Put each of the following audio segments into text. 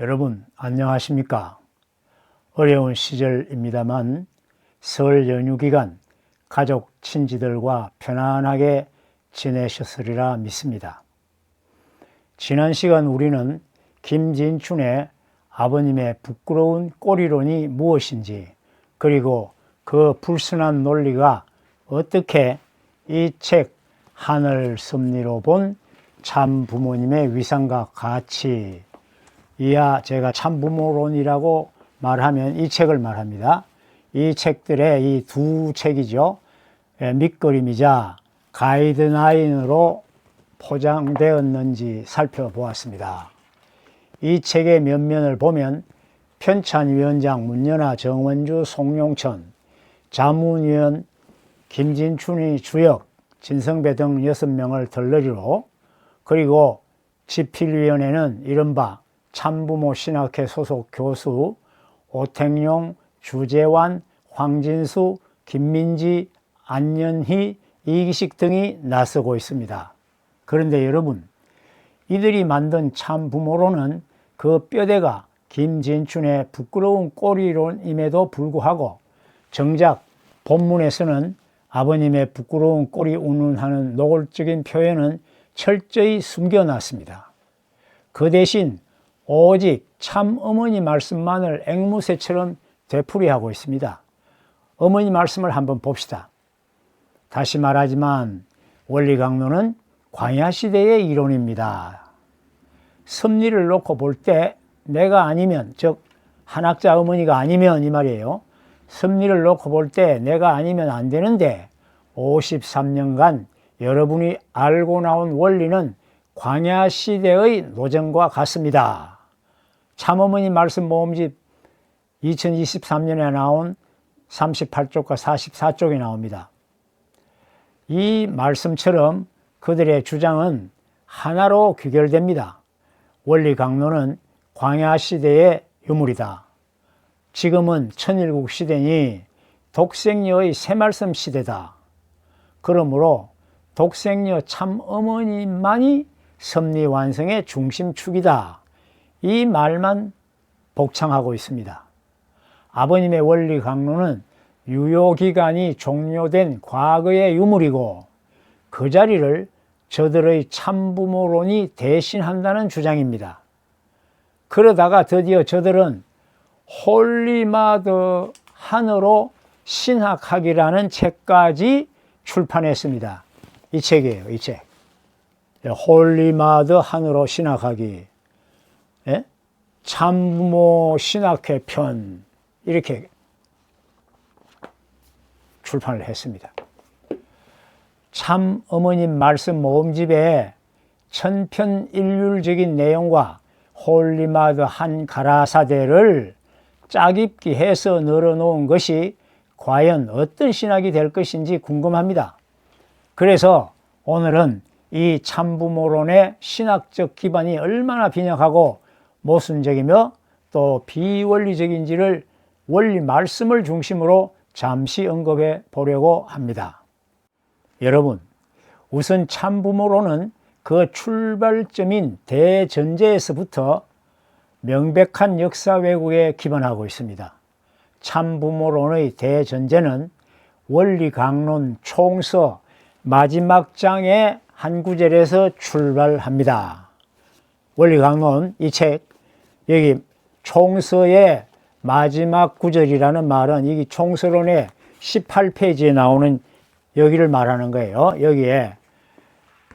여러분 안녕하십니까? 어려운 시절입니다만 설 연휴 기간 가족 친지들과 편안하게 지내셨으리라 믿습니다. 지난 시간 우리는 김진춘의 아버님의 부끄러운 꼬리론이 무엇인지, 그리고 그 불순한 논리가 어떻게 이 책 하늘 섭리로 본 참부모님의 위상과 가치, 이하 제가 참부모론이라고 말하면 이 책을 말합니다. 이 책들의 이 두 책이죠. 밑그림이자 가이드라인으로 포장되었는지 살펴보았습니다. 이 책의 면면을 보면 편찬위원장 문연아, 정원주, 송용천, 자문위원 김진춘이 주역, 진성배 등 6명을 덜러리로, 그리고 집필위원회는 이른바 참부모 신학회 소속 교수 오택용, 주재환, 황진수, 김민지, 안연희, 이기식 등이 나서고 있습니다. 그런데 여러분, 이들이 만든 참부모론은 그 뼈대가 김진춘의 부끄러운 꼬리론임에도 불구하고 정작 본문에서는 아버님의 부끄러운 꼬리 운운하는 노골적인 표현은 철저히 숨겨놨습니다. 그 대신 오직 참 어머니 말씀만을 앵무새처럼 되풀이하고 있습니다. 어머니 말씀을 한번 봅시다. 다시 말하지만 원리 강론은 광야시대의 이론입니다. 섭리를 놓고 볼 때 내가 아니면, 즉 한학자 어머니가 아니면 이 말이에요. 섭리를 놓고 볼 때 내가 아니면 안 되는데 53년간 여러분이 알고 나온 원리는 광야시대의 노정과 같습니다. 참어머니 말씀 모음집 2023년에 나온 38쪽과 44쪽이 나옵니다. 이 말씀처럼 그들의 주장은 하나로 귀결됩니다. 원리 강론은 광야시대의 유물이다. 지금은 천일국 시대니 독생녀의 새말씀 시대다. 그러므로 독생녀 참어머니만이 섭리 완성의 중심축이다. 이 말만 복창하고 있습니다. 아버님의 원리 강론은 유효기간이 종료된 과거의 유물이고 그 자리를 저들의 참부모론이 대신한다는 주장입니다. 그러다가 드디어 저들은 홀리마더 한으로 신학학이라는 책까지 출판했습니다. 이 책이에요, 이 책. 홀리마더 한으로 신학하기, 참부모 신학회 편, 이렇게 출판을 했습니다. 참 어머님 말씀 모음집에 천편일률적인 내용과 홀리마더 한 가라사대를 짜깁기 해서 늘어놓은 것이 과연 어떤 신학이 될 것인지 궁금합니다. 그래서 오늘은 이 참부모론의 신학적 기반이 얼마나 빈약하고 모순적이며 또 비원리적인지를 원리 말씀을 중심으로 잠시 언급해 보려고 합니다. 여러분, 우선 참부모론은 그 출발점인 대전제에서부터 명백한 역사 왜곡에 기반하고 있습니다. 참부모론의 대전제는 원리 강론 총서 마지막 장의 한 구절에서 출발합니다. 원리 강론 이 책, 여기 총서의 마지막 구절이라는 말은 이 총서론의 18페이지에 나오는 여기를 말하는 거예요. 여기에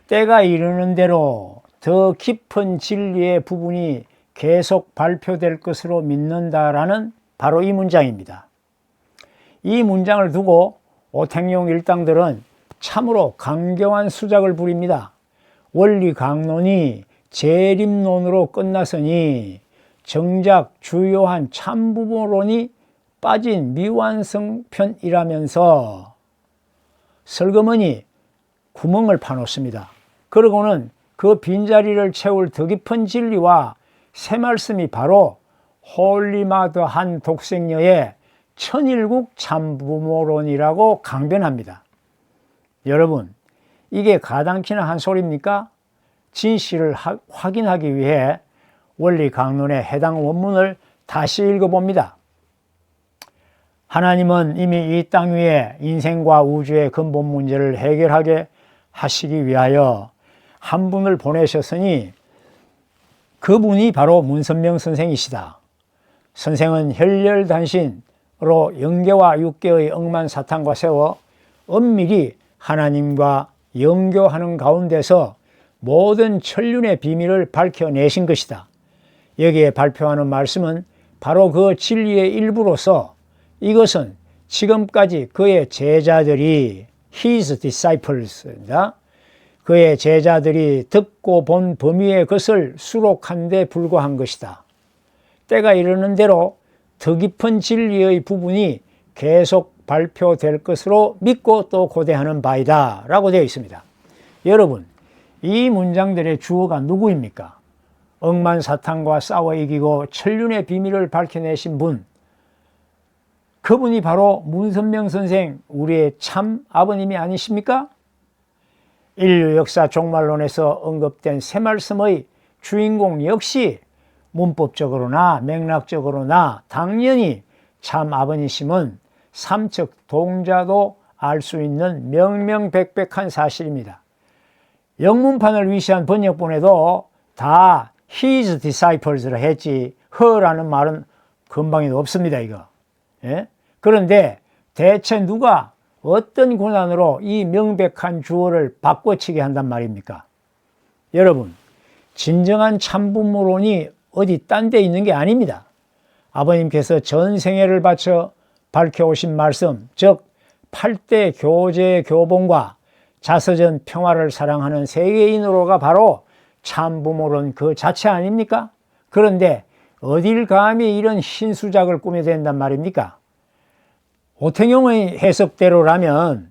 때가 이르는 대로 더 깊은 진리의 부분이 계속 발표될 것으로 믿는다라는 바로 이 문장입니다. 이 문장을 두고 오택용 일당들은 참으로 강경한 수작을 부립니다. 원리 강론이 재림론으로 끝났으니 정작 주요한 참부모론이 빠진 미완성편이라면서 슬그머니 구멍을 파놓습니다. 그러고는 그 빈자리를 채울 더 깊은 진리와 새 말씀이 바로 홀리마더 한 독생녀의 천일국 참부모론이라고 강변합니다. 여러분, 이게 가당키나 한 소리입니까? 진실을 확인하기 위해 원리 강론의 해당 원문을 다시 읽어봅니다. 하나님은 이미 이 땅 위에 인생과 우주의 근본 문제를 해결하게 하시기 위하여 한 분을 보내셨으니 그분이 바로 문선명 선생이시다. 선생은 혈렬단신으로 영계와 육계의 억만사탄과 세워 엄밀히 하나님과 영교하는 가운데서 모든 천륜의 비밀을 밝혀내신 것이다. 여기에 발표하는 말씀은 바로 그 진리의 일부로서 이것은 지금까지 그의 제자들이 His disciples입니다. 그의 제자들이 듣고 본 범위의 것을 수록한 데 불과한 것이다. 때가 이르는 대로 더 깊은 진리의 부분이 계속 발표될 것으로 믿고 또 고대하는 바이다 라고 되어 있습니다. 여러분, 이 문장들의 주어가 누구입니까? 억만사탄과 싸워 이기고 천륜의 비밀을 밝혀내신 분, 그분이 바로 문선명 선생, 우리의 참 아버님이 아니십니까? 인류 역사 종말론에서 언급된 새말씀의 주인공 역시 문법적으로나 맥락적으로나 당연히 참 아버님이심은 삼척 동자도 알 수 있는 명명백백한 사실입니다. 영문판을 위시한 번역본에도 다 His disciples라 했지 her라는 말은 금방에도 없습니다. 이거. 예? 그런데 대체 누가 어떤 권한으로 이 명백한 주어를 바꿔치게 한단 말입니까? 여러분, 진정한 참부모론이 어디 딴 데 있는 게 아닙니다. 아버님께서 전 생애를 바쳐 밝혀오신 말씀, 즉 8대 교제 교본과 자서전 평화를 사랑하는 세계인으로가 바로 참부모론 그 자체 아닙니까? 그런데 어딜 감히 이런 신수작을 꾸며댄단 말입니까? 오태경의 해석대로라면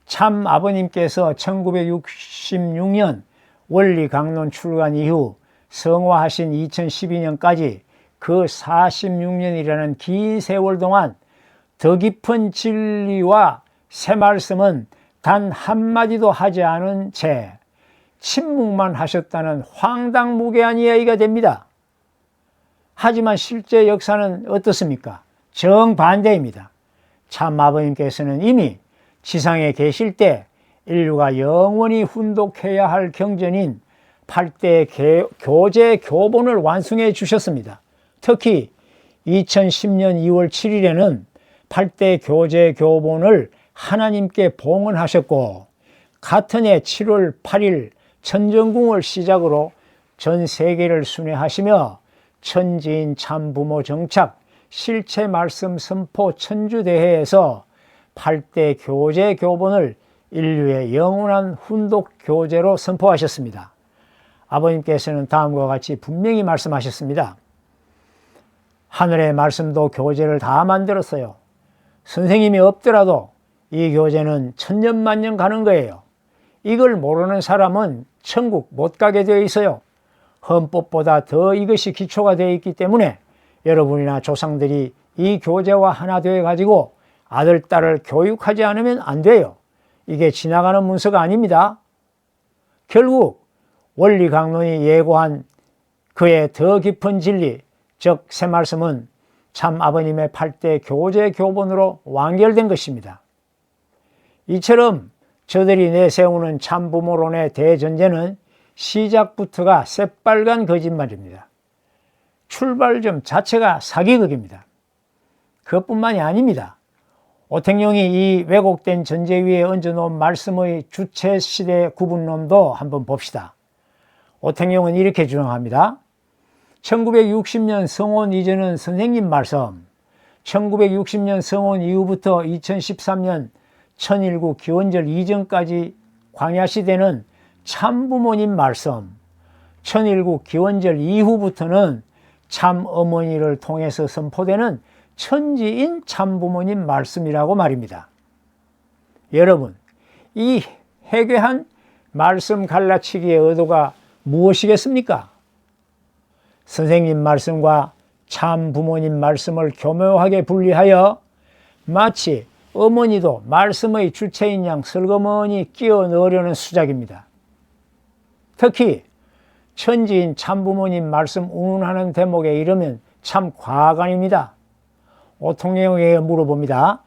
참 아버님께서 1966년 원리 강론 출간 이후 성화하신 2012년까지 그 46년이라는 긴 세월 동안 더 깊은 진리와 새 말씀은 단 한마디도 하지 않은 채 침묵만 하셨다는 황당무계한 이야기가 됩니다. 하지만 실제 역사는 어떻습니까? 정반대입니다. 참 아버님께서는 이미 지상에 계실 때 인류가 영원히 훈독해야 할 경전인 8대 교제 교본을 완성해 주셨습니다. 특히 2010년 2월 7일에는 8대 교제 교본을 하나님께 봉헌하셨고 같은 해 7월 8일 천정궁을 시작으로 전 세계를 순회하시며 천지인 참부모 정착 실체 말씀 선포 천주대회에서 8대 교제 교본을 인류의 영원한 훈독 교제로 선포하셨습니다. 아버님께서는 다음과 같이 분명히 말씀하셨습니다. 하늘의 말씀도 교제를 다 만들었어요. 선생님이 없더라도 이 교제는 천년만년 가는 거예요. 이걸 모르는 사람은 천국 못 가게 되어 있어요. 헌법보다 더 이것이 기초가 되어 있기 때문에 여러분이나 조상들이 이 교제와 하나 되어 가지고 아들, 딸을 교육하지 않으면 안 돼요. 이게 지나가는 문서가 아닙니다. 결국 원리 강론이 예고한 그의 더 깊은 진리, 즉 새 말씀은 참 아버님의 8대 교제 교본으로 완결된 것입니다. 이처럼 저들이 내세우는 참부모론의 대전제는 시작부터가 새빨간 거짓말입니다. 출발점 자체가 사기극입니다. 그것뿐만이 아닙니다. 오택룡이 이 왜곡된 전제 위에 얹어놓은 말씀의 주체시대 구분론도 한번 봅시다. 오택룡은 이렇게 주장합니다. 1960년 성혼 이전은 선생님 말씀, 1960년 성혼 이후부터 2013년 천일구 기원절 이전까지 광야시대는 참부모님 말씀, 천일구 기원절 이후부터는 참어머니를 통해서 선포되는 천지인 참부모님 말씀이라고 말입니다. 여러분, 이 해괴한 말씀 갈라치기의 의도가 무엇이겠습니까? 선생님 말씀과 참부모님 말씀을 교묘하게 분리하여 마치 어머니도 말씀의 주체인 양 슬그머니 끼워 넣으려는 수작입니다. 특히 천지인 참부모님 말씀 운운하는 대목에 이르면 참 과관입니다. 오통령에게 물어봅니다.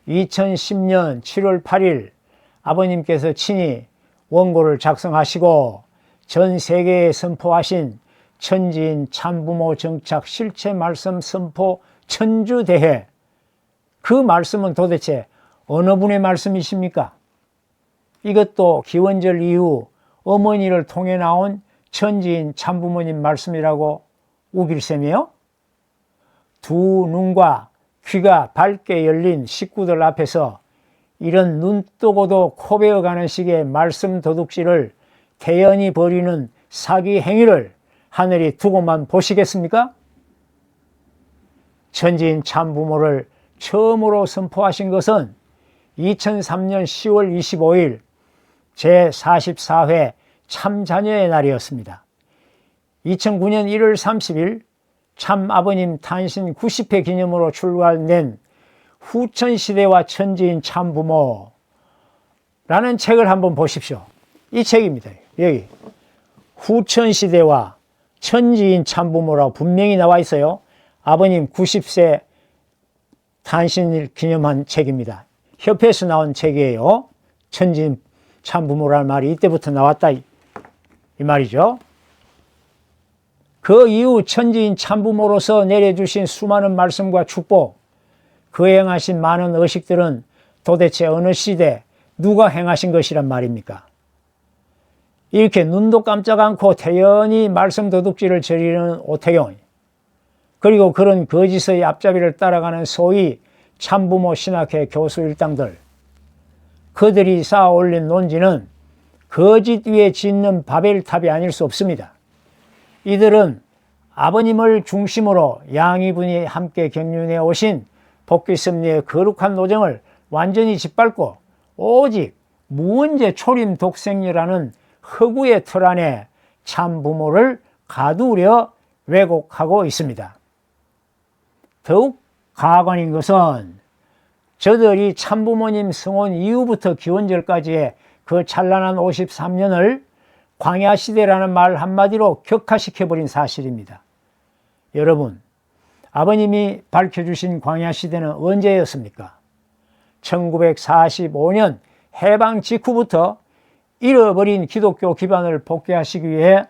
2010년 7월 8일 아버님께서 친히 원고를 작성하시고 전 세계에 선포하신 천지인 참부모 정착 실체 말씀 선포 천주대회, 그 말씀은 도대체 어느 분의 말씀이십니까? 이것도 기원절 이후 어머니를 통해 나온 천지인 참부모님 말씀이라고 우길 셈이요? 두 눈과 귀가 밝게 열린 식구들 앞에서 이런 눈 뜨고도 코 베어가는 식의 말씀 도둑질을 대연히 벌이는 사기 행위를 하늘이 두고만 보시겠습니까? 천지인 참부모를 처음으로 선포하신 것은 2003년 10월 25일 제44회 참자녀의 날이었습니다. 2009년 1월 30일 참아버님 탄신 90회 기념으로 출간된 후천시대와 천지인 참부모라는 책을 한번 보십시오. 이 책입니다. 여기 후천시대와 천지인 참부모라고 분명히 나와 있어요. 아버님 90세 탄신일 기념한 책입니다. 협회에서 나온 책이에요. 천지인 참부모라는 말이 이때부터 나왔다 이 말이죠. 그 이후 천지인 참부모로서 내려주신 수많은 말씀과 축복, 그 행하신 많은 의식들은 도대체 어느 시대 누가 행하신 것이란 말입니까? 이렇게 눈도 깜짝 않고 태연히 말씀 도둑질을 저지르는 오태경, 그리고 그런 거짓의 앞잡이를 따라가는 소위 참부모 신학회 교수 일당들, 그들이 쌓아 올린 논지는 거짓 위에 짓는 바벨탑이 아닐 수 없습니다. 이들은 아버님을 중심으로 양이분이 함께 경륜해 오신 복귀섭리의 거룩한 노정을 완전히 짓밟고 오직 무언제 초림 독생이라는 허구의 틀 안에 참부모를 가두려 왜곡하고 있습니다. 더욱 가관인 것은 저들이 참부모님 성혼 이후부터 기원절까지의 그 찬란한 53년을 광야시대라는 말 한마디로 격화시켜버린 사실입니다. 여러분, 아버님이 밝혀주신 광야시대는 언제였습니까? 1945년 해방 직후부터 잃어버린 기독교 기반을 복귀하시기 위해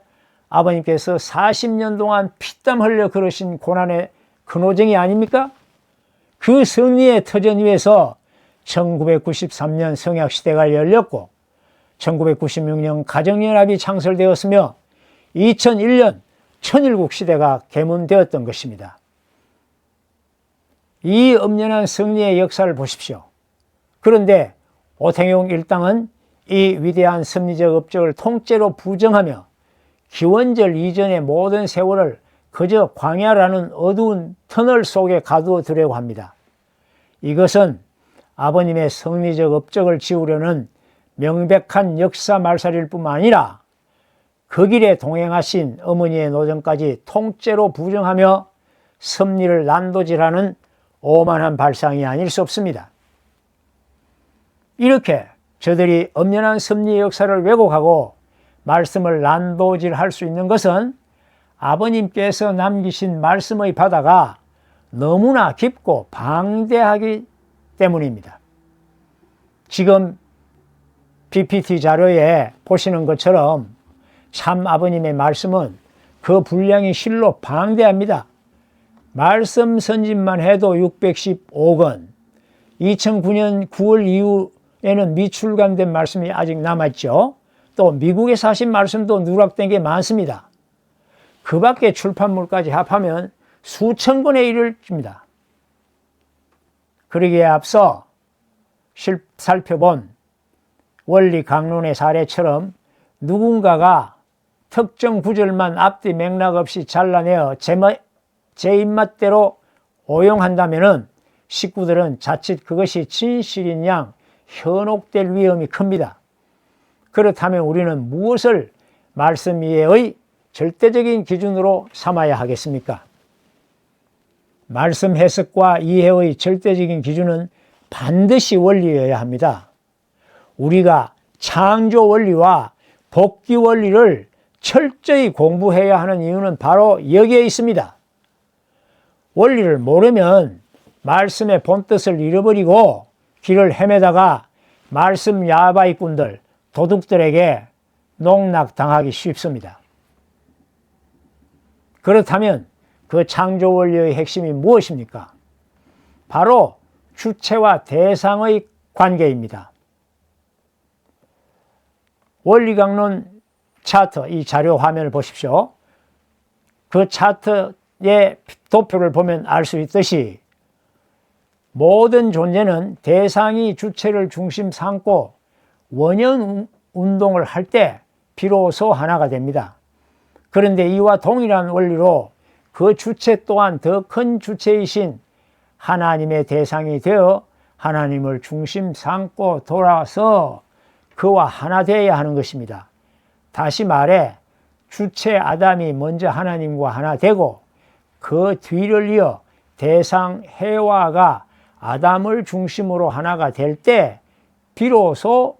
아버님께서 40년 동안 피땀 흘려 걸으신 고난의 근호정이 아닙니까? 그 승리의 터전 위에서 1993년 성약시대가 열렸고 1996년 가정연합이 창설되었으며 2001년 천일국시대가 개문되었던 것입니다. 이 엄연한 승리의 역사를 보십시오. 그런데 오태경 일당은 이 위대한 섭리적 업적을 통째로 부정하며 기원절 이전의 모든 세월을 그저 광야라는 어두운 터널 속에 가두어 두려고 합니다. 이것은 아버님의 성리적 업적을 지우려는 명백한 역사 말살일 뿐만 아니라 그 길에 동행하신 어머니의 노정까지 통째로 부정하며 섭리를 난도질하는 오만한 발상이 아닐 수 없습니다. 이렇게 저들이 엄연한 섭리의 역사를 왜곡하고 말씀을 난도질할 수 있는 것은 아버님께서 남기신 말씀의 바다가 너무나 깊고 방대하기 때문입니다. 지금 PPT 자료에 보시는 것처럼 참 아버님의 말씀은 그 분량이 실로 방대합니다. 말씀 선집만 해도 615권, 2009년 9월 이후에는 미출간된 말씀이 아직 남았죠. 또 미국에 사신 말씀도 누락된 게 많습니다. 그 밖에 출판물까지 합하면 수천 권에 이르릅니다. 그러기에 앞서 살펴본 원리 강론의 사례처럼 누군가가 특정 구절만 앞뒤 맥락 없이 잘라내어 제 입맛대로 오용한다면 식구들은 자칫 그것이 진실인 양 현혹될 위험이 큽니다. 그렇다면 우리는 무엇을 말씀 이해의 절대적인 기준으로 삼아야 하겠습니까? 말씀 해석과 이해의 절대적인 기준은 반드시 원리여야 합니다. 우리가 창조 원리와 복귀 원리를 철저히 공부해야 하는 이유는 바로 여기에 있습니다. 원리를 모르면 말씀의 본뜻을 잃어버리고 길을 헤매다가 말씀 야바이꾼들, 도둑들에게 농락당하기 쉽습니다. 그렇다면 그 창조 원리의 핵심이 무엇입니까? 바로 주체와 대상의 관계입니다. 원리강론 차트, 이 자료 화면을 보십시오. 그 차트의 도표를 보면 알 수 있듯이 모든 존재는 대상이 주체를 중심 삼고 원형 운동을 할 때 비로소 하나가 됩니다. 그런데 이와 동일한 원리로 그 주체 또한 더 큰 주체이신 하나님의 대상이 되어 하나님을 중심 삼고 돌아서 그와 하나 되어야 하는 것입니다. 다시 말해 주체 아담이 먼저 하나님과 하나 되고 그 뒤를 이어 대상 해와가 아담을 중심으로 하나가 될 때 비로소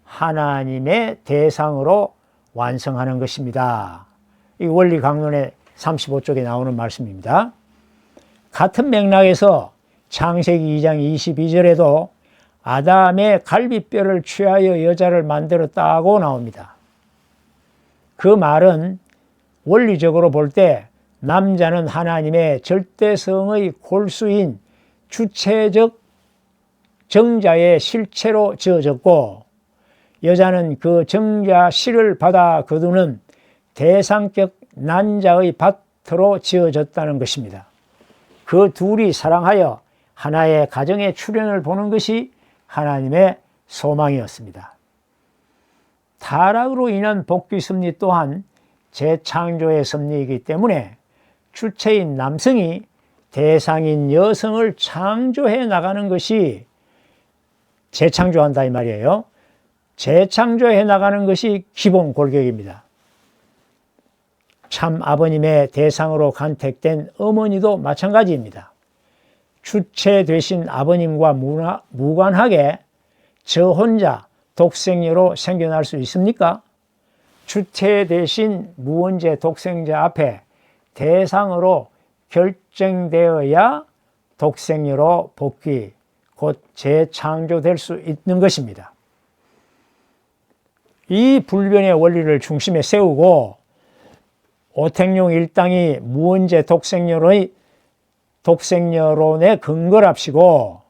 하나님의 대상으로 완성하는 것입니다. 이 원리 강론의 35쪽에 나오는 말씀입니다. 같은 맥락에서 창세기 2장 22절에도 아담의 갈비뼈를 취하여 여자를 만들었다고 나옵니다. 그 말은 원리적으로 볼 때 남자는 하나님의 절대성의 골수인 주체적 정자의 실체로 지어졌고 여자는 그 정자 실을 받아 거두는 대상격 난자의 밭으로 지어졌다는 것입니다. 그 둘이 사랑하여 하나의 가정의 출현을 보는 것이 하나님의 소망이었습니다. 타락으로 인한 복귀 섭리 또한 재창조의 섭리이기 때문에 주체인 남성이 대상인 여성을 창조해 나가는 것이 재창조한다 이 말이에요. 재창조해 나가는 것이 기본 골격입니다. 참 아버님의 대상으로 간택된 어머니도 마찬가지입니다. 주체 되신 아버님과 무관하게 저 혼자 독생녀로 생겨날 수 있습니까? 주체 대신 무원죄 독생자 앞에 대상으로 결정되어야 독생녀로 복귀, 곧 재창조될 수 있는 것입니다. 이 불변의 원리를 중심에 세우고 오택룡 일당이 무원죄 독생녀론에 근거랍시고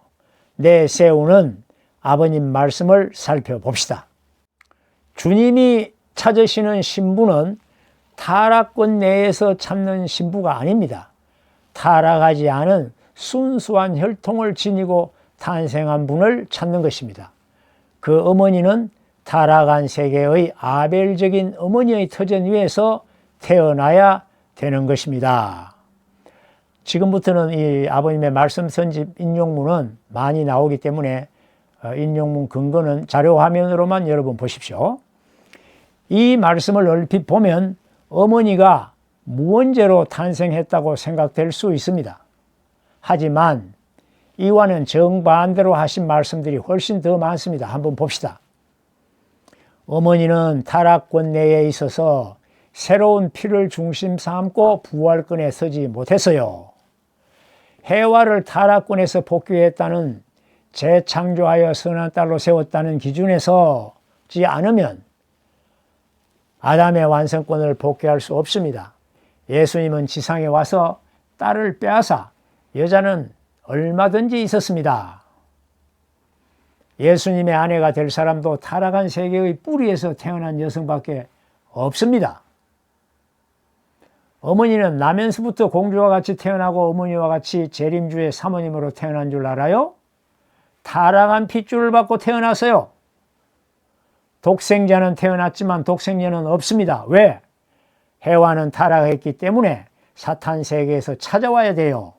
내세우는 아버님 말씀을 살펴봅시다. 주님이 찾으시는 신부는 타락권 내에서 찾는 신부가 아닙니다. 타락하지 않은 순수한 혈통을 지니고 탄생한 분을 찾는 것입니다. 그 어머니는 타락한 세계의 아벨적인 어머니의 터전 위에서 태어나야 되는 것입니다. 지금부터는 이 아버님의 말씀 선집 인용문은 많이 나오기 때문에 인용문 근거는 자료 화면으로만 여러분 보십시오. 이 말씀을 얼핏 보면 어머니가 무원죄로 탄생했다고 생각될 수 있습니다. 하지만 이와는 정반대로 하신 말씀들이 훨씬 더 많습니다. 한번 봅시다. 어머니는 타락권 내에 있어서 새로운 피를 중심 삼고 부활권에 서지 못했어요. 해와를 타락권에서 복귀했다는 재창조하여 선한 딸로 세웠다는 기준에서지 않으면 아담의 완성권을 복귀할 수 없습니다. 예수님은 지상에 와서 딸을 빼앗아 여자는 얼마든지 있었습니다. 예수님의 아내가 될 사람도 타락한 세계의 뿌리에서 태어난 여성밖에 없습니다. 어머니는 나면서부터 공주와 같이 태어나고 어머니와 같이 재림주의 사모님으로 태어난 줄 알아요? 타락한 핏줄을 받고 태어났어요. 독생자는 태어났지만 독생녀는 없습니다. 왜? 해와는 타락했기 때문에 사탄 세계에서 찾아와야 돼요.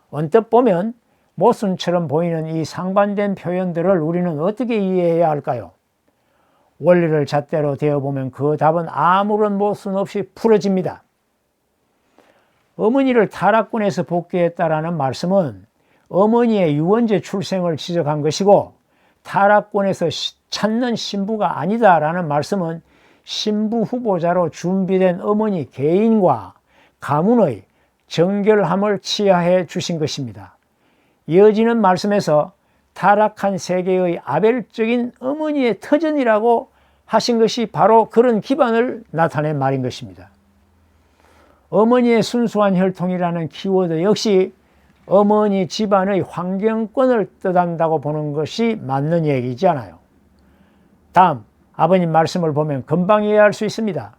언뜻 보면 모순처럼 보이는 이 상반된 표현들을 우리는 어떻게 이해해야 할까요? 원리를 잣대로 대어보면 그 답은 아무런 모순 없이 풀어집니다. 어머니를 타락권에서 복귀했다라는 말씀은 어머니의 유언제 출생을 지적한 것이고 타락권에서 찾는 신부가 아니다라는 말씀은 신부 후보자로 준비된 어머니 개인과 가문의 정결함을 치하해 주신 것입니다. 이어지는 말씀에서 타락한 세계의 아벨적인 어머니의 터전이라고 하신 것이 바로 그런 기반을 나타낸 말인 것입니다. 어머니의 순수한 혈통이라는 키워드 역시 어머니 집안의 환경권을 뜻한다고 보는 것이 맞는 얘기지 않아요. 다음 아버님 말씀을 보면 금방 이해할 수 있습니다.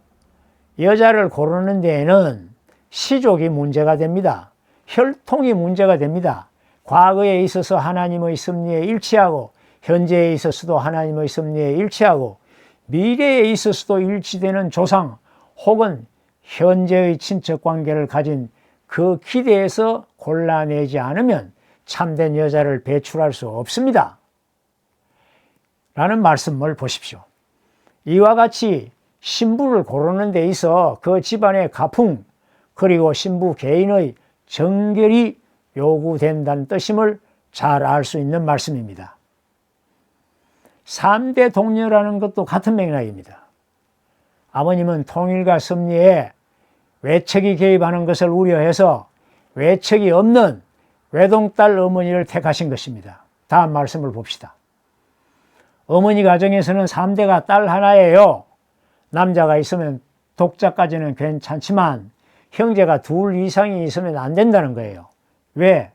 여자를 고르는 데에는 시족이 문제가 됩니다. 혈통이 문제가 됩니다. 과거에 있어서 하나님의 섭리에 일치하고 현재에 있어서도 하나님의 섭리에 일치하고 미래에 있어서도 일치되는 조상 혹은 현재의 친척 관계를 가진 그 기대에서 골라내지 않으면 참된 여자를 배출할 수 없습니다. 라는 말씀을 보십시오. 이와 같이 신부를 고르는 데 있어 그 집안의 가풍 그리고 신부 개인의 정결이 요구된다는 뜻임을 잘 알 수 있는 말씀입니다. 3대 동료라는 것도 같은 맥락입니다. 아버님은 통일과 섭리에 외척이 개입하는 것을 우려해서 외척이 없는 외동딸 어머니를 택하신 것입니다. 다음 말씀을 봅시다. 어머니 가정에서는 3대가 딸 하나예요. 남자가 있으면 독자까지는 괜찮지만 형제가 둘 이상이 있으면 안 된다는 거예요. 왜?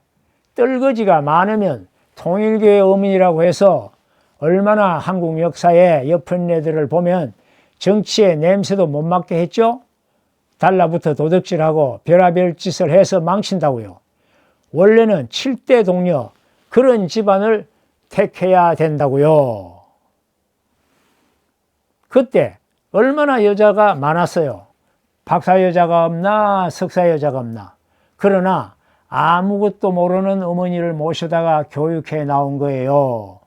떨거지가 많으면 통일교회 어머니라고 해서 얼마나 한국 역사에 옆은 애들을 보면 정치에 냄새도 못 맡게 했죠? 달라붙어 도둑질하고 별의별 짓을 해서 망친다고요. 원래는 7대 동료 그런 집안을 택해야 된다고요. 그때 얼마나 여자가 많았어요. 박사 여자가 없나 석사 여자가 없나. 그러나 아무것도 모르는 어머니를 모셔다가 교육해 나온 거예요.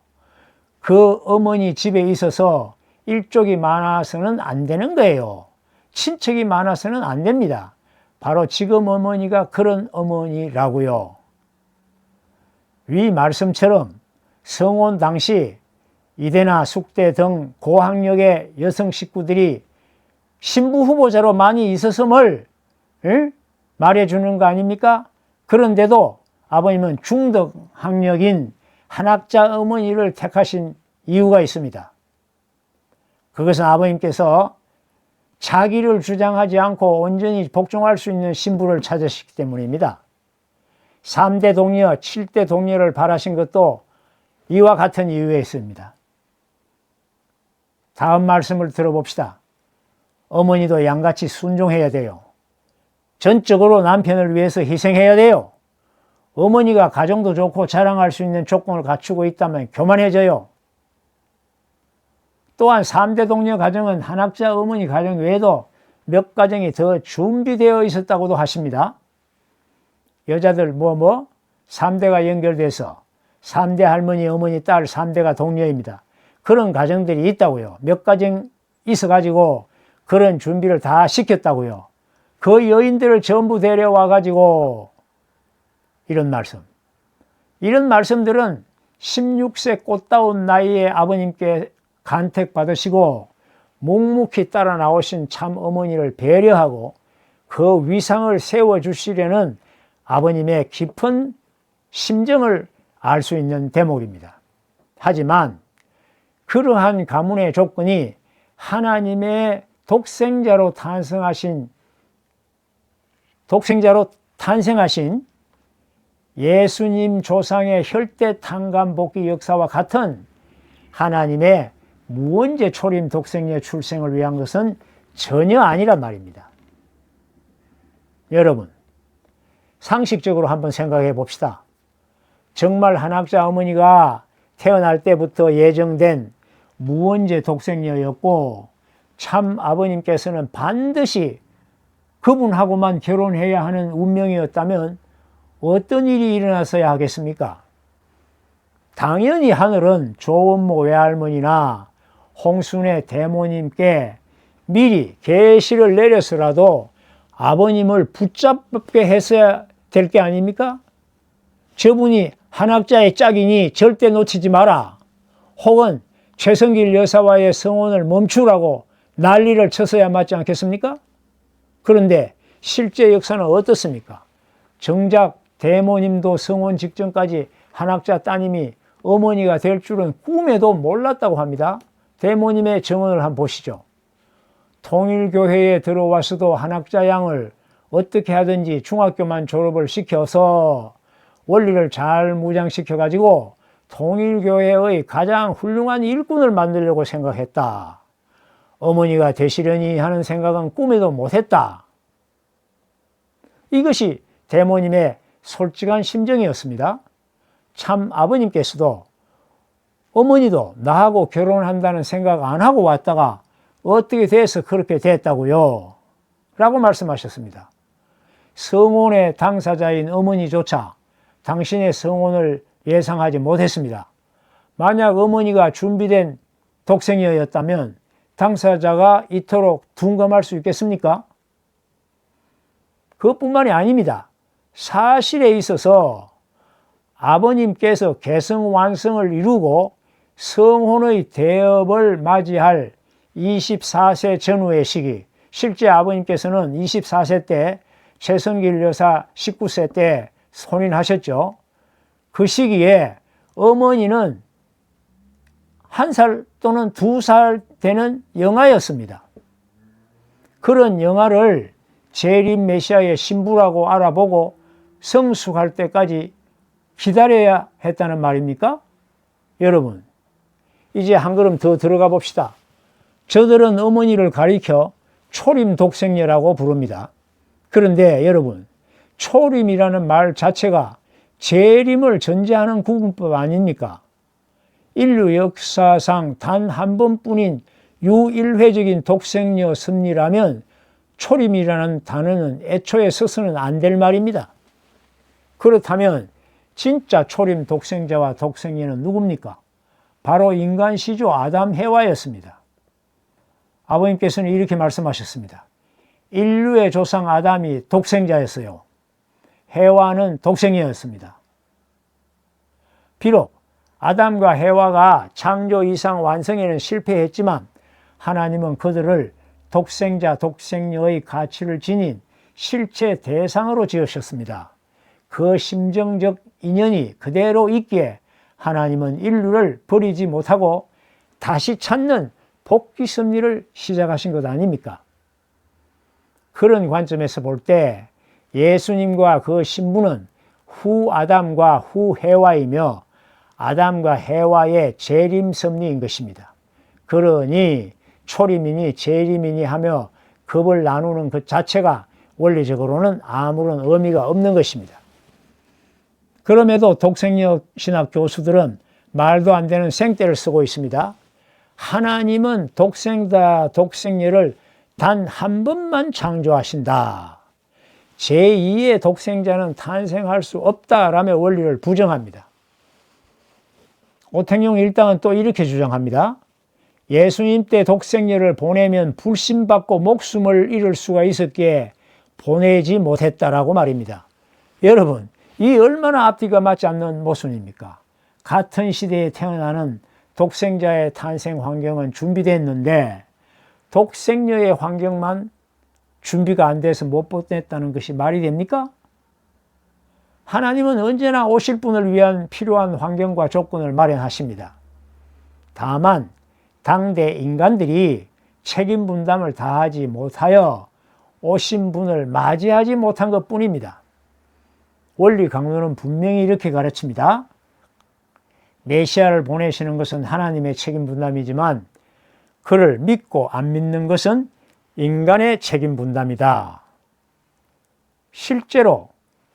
그 어머니 집에 있어서 일족이 많아서는 안 되는 거예요. 친척이 많아서는 안 됩니다. 바로 지금 어머니가 그런 어머니라고요. 위 말씀처럼 성혼 당시 이대나 숙대 등 고학력의 여성 식구들이 신부 후보자로 많이 있었음을 말해주는 거 아닙니까? 그런데도 아버님은 중덕 학력인 한학자 어머니를 택하신 이유가 있습니다. 그것은 아버님께서 자기를 주장하지 않고 온전히 복종할 수 있는 신부를 찾으시기 때문입니다. 3대 동료, 7대 동료를 바라신 것도 이와 같은 이유에 있습니다. 다음 말씀을 들어봅시다. 어머니도 양같이 순종해야 돼요. 전적으로 남편을 위해서 희생해야 돼요. 어머니가 가정도 좋고 자랑할 수 있는 조건을 갖추고 있다면 교만해져요. 또한 3대 동료 가정은 한학자 어머니 가정 외에도 몇 가정이 더 준비되어 있었다고도 하십니다. 여자들 3대가 연결돼서 3대 할머니, 어머니, 딸 3대가 동료입니다. 그런 가정들이 있다고요. 몇 가정 있어가지고 그런 준비를 다 시켰다고요. 그 여인들을 전부 데려와가지고 이런 말씀들은 16세 꽃다운 나이에 아버님께 간택받으시고 묵묵히 따라 나오신 참 어머니를 배려하고 그 위상을 세워주시려는 아버님의 깊은 심정을 알 수 있는 대목입니다. 하지만 그러한 가문의 조건이 하나님의 독생자로 탄생하신 예수님 조상의 혈대 탄감복귀 역사와 같은 하나님의 무언제 초림 독생녀 출생을 위한 것은 전혀 아니란 말입니다. 여러분, 상식적으로 한번 생각해 봅시다. 정말 한학자 어머니가 태어날 때부터 예정된 무언제 독생녀였고 참 아버님께서는 반드시 그분하고만 결혼해야 하는 운명이었다면 어떤 일이 일어났어야 하겠습니까? 당연히 하늘은 조원모 외할머니나 홍순의 대모님께 미리 계시를 내려서라도 아버님을 붙잡게 했어야 될 게 아닙니까? 저분이 한학자의 짝이니 절대 놓치지 마라. 혹은 최성길 여사와의 성혼을 멈추라고 난리를 쳐서야 맞지 않겠습니까? 그런데 실제 역사는 어떻습니까? 정작 대모님도 성혼 직전까지 한학자 따님이 어머니가 될 줄은 꿈에도 몰랐다고 합니다. 대모님의 증언을 한번 보시죠. 통일교회에 들어와서도 한학자 양을 어떻게 하든지 중학교만 졸업을 시켜서 원리를 잘 무장시켜 가지고 통일교회의 가장 훌륭한 일꾼을 만들려고 생각했다. 어머니가 되시려니 하는 생각은 꿈에도 못했다. 이것이 대모님의 솔직한 심정이었습니다. 참 아버님께서도 어머니도 나하고 결혼한다는 생각 안 하고 왔다가 어떻게 돼서 그렇게 됐다고요? 라고 말씀하셨습니다. 성혼의 당사자인 어머니조차 당신의 성혼을 예상하지 못했습니다. 만약 어머니가 준비된 독생녀였다면 당사자가 이토록 둔감할 수 있겠습니까? 그것뿐만이 아닙니다. 사실에 있어서 아버님께서 계승완성을 이루고 성혼의 대업을 맞이할 24세 전후의 시기, 실제 아버님께서는 24세 때 최성길 여사 19세 때 혼인하셨죠. 그 시기에 어머니는 1살 또는 2살 되는 영아였습니다. 그런 영아를 재림 메시아의 신부라고 알아보고 성숙할 때까지 기다려야 했다는 말입니까? 여러분, 이제 한 걸음 더 들어가 봅시다. 저들은 어머니를 가리켜 초림 독생녀라고 부릅니다. 그런데 여러분, 초림이라는 말 자체가 재림을 전제하는 구분법 아닙니까? 인류 역사상 단 한 번뿐인 유일회적인 독생녀 섭리라면 초림이라는 단어는 애초에 써서는 안 될 말입니다. 그렇다면 진짜 초림 독생자와 독생녀는 누굽니까? 바로 인간 시조 아담 해와였습니다. 아버님께서는 이렇게 말씀하셨습니다. 인류의 조상 아담이 독생자였어요. 해와는 독생녀였습니다. 비록 아담과 해와가 창조 이상 완성에는 실패했지만 하나님은 그들을 독생자, 독생녀의 가치를 지닌 실체 대상으로 지으셨습니다. 그 심정적 인연이 그대로 있기에 하나님은 인류를 버리지 못하고 다시 찾는 복귀 섭리를 시작하신 것 아닙니까? 그런 관점에서 볼 때 예수님과 그 신부는 후 아담과 후 해와이며 아담과 해와의 재림 섭리인 것입니다. 그러니 초림이니 재림이니 하며 급을 나누는 것 자체가 원리적으로는 아무런 의미가 없는 것입니다. 그럼에도 독생녀 신학 교수들은 말도 안 되는 생떼를 쓰고 있습니다. 하나님은 독생자, 독생녀를 단 한 번만 창조하신다. 제2의 독생자는 탄생할 수 없다라며 원리를 부정합니다. 오택용 일당은 또 이렇게 주장합니다. 예수님 때 독생녀를 보내면 불신받고 목숨을 잃을 수가 있었기에 보내지 못했다라고 말입니다. 여러분, 이 얼마나 앞뒤가 맞지 않는 모순입니까? 같은 시대에 태어나는 독생자의 탄생 환경은 준비됐는데 독생녀의 환경만 준비가 안 돼서 못 보냈다는 것이 말이 됩니까? 하나님은 언제나 오실 분을 위한 필요한 환경과 조건을 마련하십니다. 다만 당대 인간들이 책임 분담을 다하지 못하여 오신 분을 맞이하지 못한 것뿐입니다. 원리 강론은 분명히 이렇게 가르칩니다. 메시아를 보내시는 것은 하나님의 책임 분담이지만 그를 믿고 안 믿는 것은 인간의 책임 분담이다. 실제로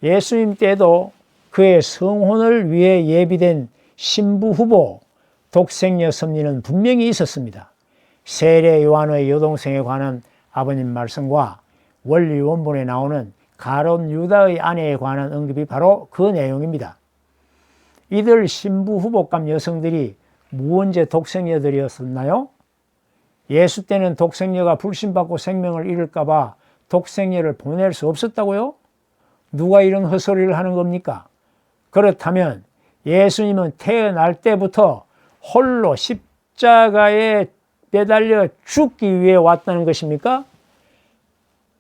예수님 때도 그의 성혼을 위해 예비된 신부 후보 독생녀 섭리는 분명히 있었습니다. 세례 요한의 여동생에 관한 아버님 말씀과 원리 원본에 나오는 가룟 유다의 아내에 관한 언급이 바로 그 내용입니다. 이들 신부 후보감 여성들이 무언제 독생녀들이었었나요? 예수 때는 독생녀가 불신받고 생명을 잃을까 봐 독생녀를 보낼 수 없었다고요? 누가 이런 헛소리를 하는 겁니까? 그렇다면 예수님은 태어날 때부터 홀로 십자가에 매달려 죽기 위해 왔다는 것입니까?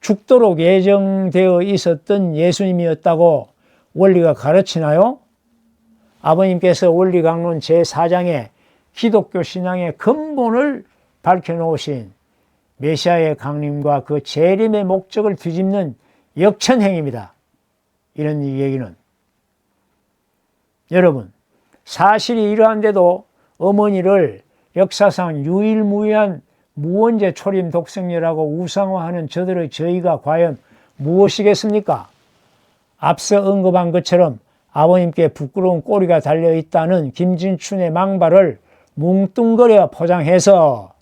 죽도록 예정되어 있었던 예수님이었다고 원리가 가르치나요? 아버님께서 원리강론 제4장에 기독교 신앙의 근본을 밝혀놓으신 메시아의 강림과 그 재림의 목적을 뒤집는 역천행입니다. 이런 얘기는. 여러분, 사실이 이러한데도 어머니를 역사상 유일무이한 무원죄 초림 독생녀라고 우상화하는 저희가 과연 무엇이겠습니까? 앞서 언급한 것처럼 아버님께 부끄러운 꼬리가 달려있다는 김진춘의 망발을 뭉뚱그려 포장해서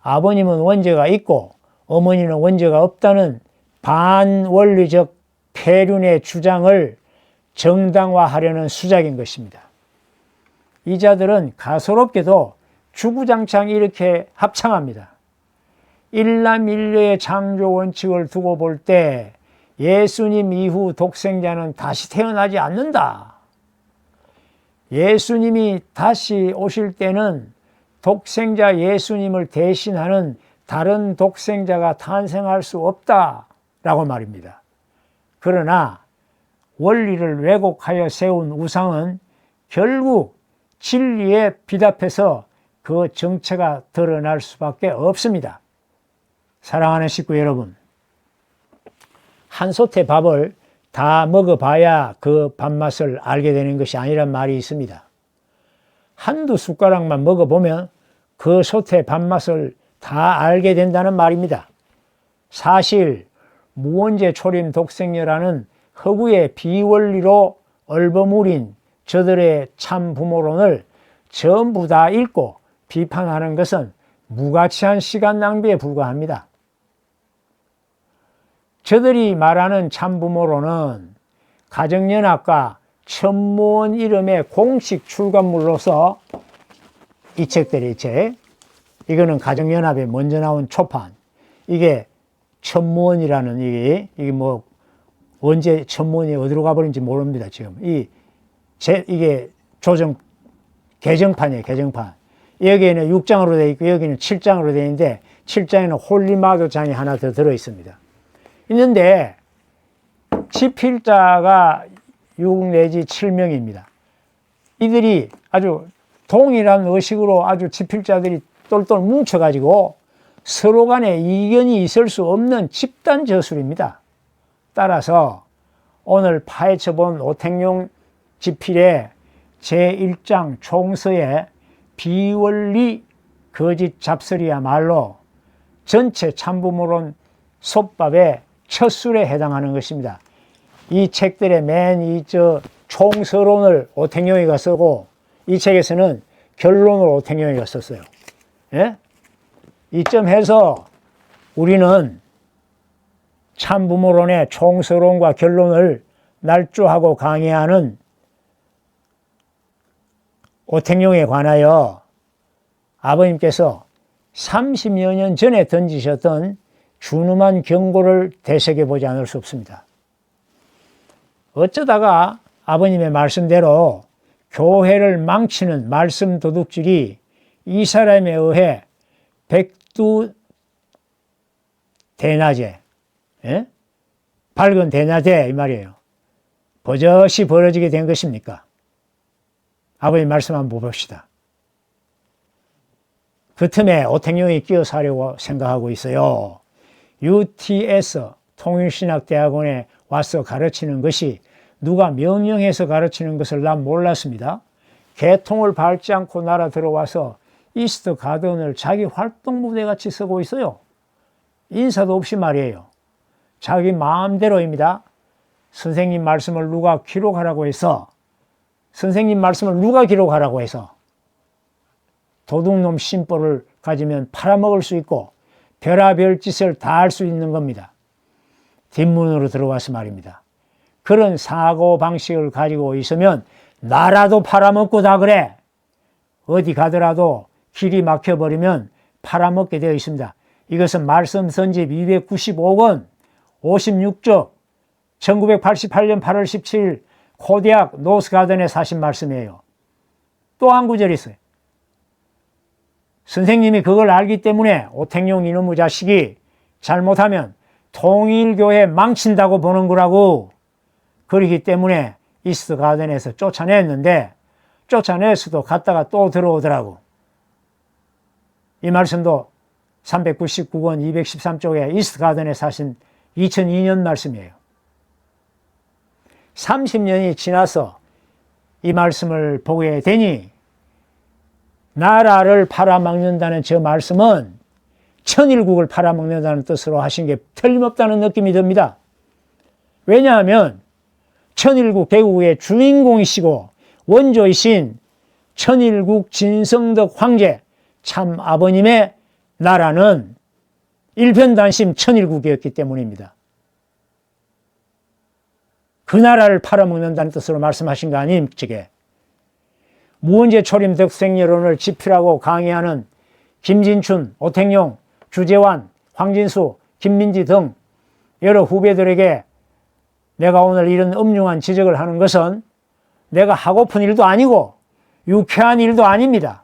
아버님은 원죄가 있고 어머니는 원죄가 없다는 반원리적 폐륜의 주장을 정당화하려는 수작인 것입니다. 이 자들은 가소롭게도 주구장창 이렇게 합창합니다. 일남일녀의 창조 원칙을 두고 볼 때 예수님 이후 독생자는 다시 태어나지 않는다. 예수님이 다시 오실 때는 독생자 예수님을 대신하는 다른 독생자가 탄생할 수 없다라고 말입니다. 그러나 원리를 왜곡하여 세운 우상은 결국 진리에 비답해서 그 정체가 드러날 수밖에 없습니다. 사랑하는 식구 여러분, 한 솥의 밥을 다 먹어봐야 그 밥맛을 알게 되는 것이 아니란 말이 있습니다. 한두 숟가락만 먹어보면 그 솥의 밥맛을 다 알게 된다는 말입니다. 사실 무원죄 초림 독생녀라는 허구의 비원리로 얼버무린 저들의 참 부모론을 전부 다 읽고 비판하는 것은 무가치한 시간 낭비에 불과합니다. 저들이 말하는 참부모로는 가정연합과 천무원 이름의 공식 출간물로서 이 책들이 이거는 가정연합에 먼저 나온 초판. 이게 천무원이라는 이게 뭐 언제 천무원이 어디로 가버린지 모릅니다. 지금 이게 개정판이에요. 개정판. 여기에는 6장으로 되어 있고 여기는 7장으로 되어 있는데 7장에는 홀리마도장이 하나 더 들어 있습니다. 있는데 지필자가 6 내지 7명입니다. 이들이 아주 동일한 의식으로 아주 지필자들이 똘똘 뭉쳐가지고 서로 간에 이견이 있을 수 없는 집단 저술입니다. 따라서 오늘 파헤쳐본 오택용 지필의 제1장 총서의 비원리 거짓 잡설이야말로 전체 참부모론 솥밥의 첫 술에 해당하는 것입니다. 이 책들의 총서론을 오택용이가 쓰고 이 책에서는 결론을 오택용이가 썼어요. 예? 이점 해서 우리는 참부모론의 총서론과 결론을 날조하고 강의하는 오택용에 관하여 아버님께서 30여 년 전에 던지셨던 준엄한 경고를 되새겨보지 않을 수 없습니다. 어쩌다가 아버님의 말씀대로 교회를 망치는 말씀 도둑질이 이 사람에 의해 백두대낮에 밝은 대낮에 이 말이에요. 버젓이 벌어지게 된 것입니까? 아버님 말씀 한번 봅시다. 그 틈에 오택용이 끼어서 하려고 생각하고 있어요. UTS 통일신학대학원에 와서 가르치는 것이 누가 명령해서 가르치는 것을 난 몰랐습니다. 개통을 밟지 않고 날아 들어와서 이스트 가든을 자기 활동 무대같이 쓰고 있어요. 인사도 없이 말이에요. 자기 마음대로입니다. 선생님 말씀을 누가 기록하라고 해서 도둑놈 심보를 가지면 팔아먹을 수 있고 별의별 짓을 다 할 수 있는 겁니다. 뒷문으로 들어와서 말입니다. 그런 사고방식을 가지고 있으면 나라도 팔아먹고 다 그래. 어디 가더라도 길이 막혀버리면 팔아먹게 되어 있습니다. 이것은 말씀 선집 295권 56쪽 1988년 8월 17일 코디악 노스가든에 사신 말씀이에요. 또 한 구절 있어요. 선생님이 그걸 알기 때문에 오택용 이놈의 자식이 잘못하면 통일교회 망친다고 보는 거라고. 그렇기 때문에 이스트 가든에서 쫓아냈는데 쫓아냈어도 갔다가 또 들어오더라고. 이 말씀도 399권 213쪽에 이스트 가든에 사신 2002년 말씀이에요. 30년이 지나서 이 말씀을 보게 되니 나라를 팔아먹는다는 저 말씀은 천일국을 팔아먹는다는 뜻으로 하신 게 틀림없다는 느낌이 듭니다. 왜냐하면 천일국 개국의 주인공이시고 원조이신 천일국 진성덕 황제 참 아버님의 나라는 일편단심 천일국이었기 때문입니다. 그 나라를 팔아먹는다는 뜻으로 말씀하신 거 아님, 찌게. 무언제 초림 덕생여론을 집필하고 강의하는 김진춘, 오택용, 주재환, 황진수, 김민지 등 여러 후배들에게 내가 오늘 이런 음흉한 지적을 하는 것은 내가 하고픈 일도 아니고 유쾌한 일도 아닙니다.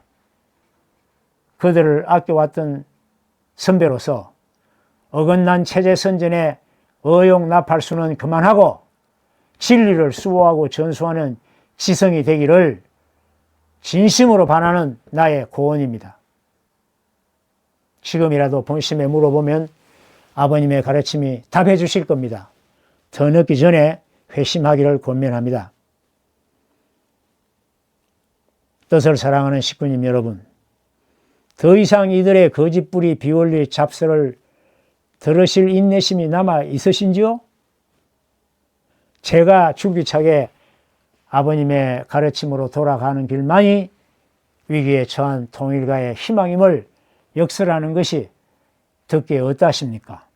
그들을 아껴왔던 선배로서 어긋난 체제 선전에 어용납할 수는 그만하고 진리를 수호하고 전수하는 지성이 되기를 진심으로 바라는 나의 고언입니다. 지금이라도 본심에 물어보면 아버님의 가르침이 답해 주실 겁니다. 더 늦기 전에 회심하기를 권면합니다. 뜻을 사랑하는 식구님 여러분, 더 이상 이들의 거짓부리 비원리 잡설을 들으실 인내심이 남아 있으신지요? 제가 줄기차게 아버님의 가르침으로 돌아가는 길만이 위기에 처한 통일가의 희망임을 역설하는 것이 듣기에 어떠하십니까?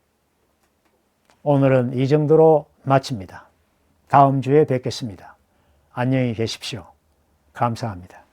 오늘은 이 정도로 마칩니다. 다음 주에 뵙겠습니다. 안녕히 계십시오. 감사합니다.